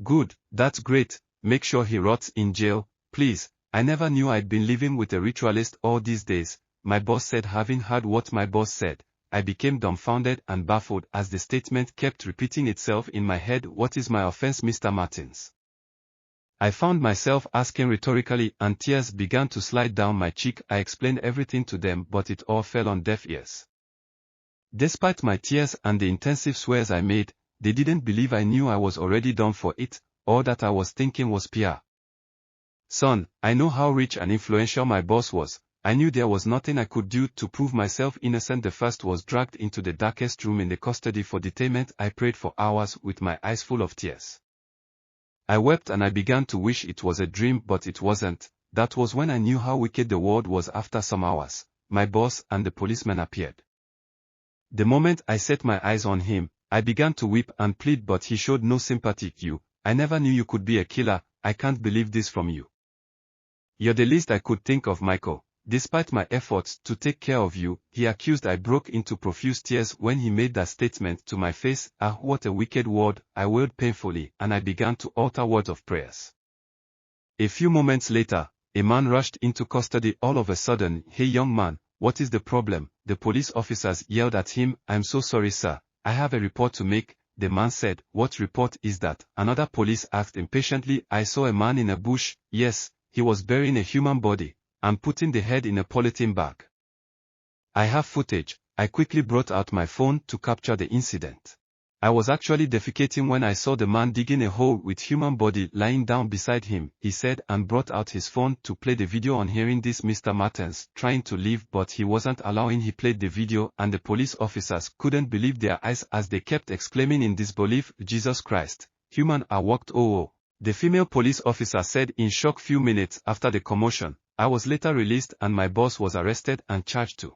Good, that's great, make sure he rots in jail, please. I never knew I'd been living with a ritualist all these days, my boss said. Having heard what my boss said, I became dumbfounded and baffled as the statement kept repeating itself in my head. What is my offense, Mr. Martins? I found myself asking rhetorically, and tears began to slide down my cheek. I explained everything to them, but it all fell on deaf ears. Despite my tears and the intensive swears I made, they didn't believe I knew I was already done for it. All that I was thinking was PR. Son, I know how rich and influential my boss was. I knew there was nothing I could do to prove myself innocent. The first was dragged into the darkest room in the custody for detainment. I prayed for hours with my eyes full of tears. I wept and I began to wish it was a dream, but it wasn't. That was when I knew how wicked the world was. After some hours, my boss and the policeman appeared. The moment I set my eyes on him, I began to weep and plead, but he showed no sympathy. I never knew you could be a killer. I can't believe this from you. You're the least I could think of, Michael. Despite my efforts to take care of you, he accused. I broke into profuse tears when he made that statement to my face. Ah, what a wicked word, I wailed painfully, and I began to utter words of prayers. A few moments later, a man rushed into custody. All of a sudden, hey young man, what is the problem? The police officers yelled at him. I'm so sorry, sir. I have a report to make. The man said. What report is that? Another police asked impatiently. I saw a man in a bush. Yes, he was burying a human body and putting the head in a polythene bag. I have footage. I quickly brought out my phone to capture the incident. I was actually defecating when I saw the man digging a hole with human body lying down beside him, he said, and brought out his phone to play the video. On hearing this, Mr. Martins trying to leave, but he wasn't allowing. He played the video and the police officers couldn't believe their eyes as they kept exclaiming in disbelief, Jesus Christ, human are walked. Oh, the female police officer said in shock. Few minutes after the commotion, I was later released and my boss was arrested and charged too.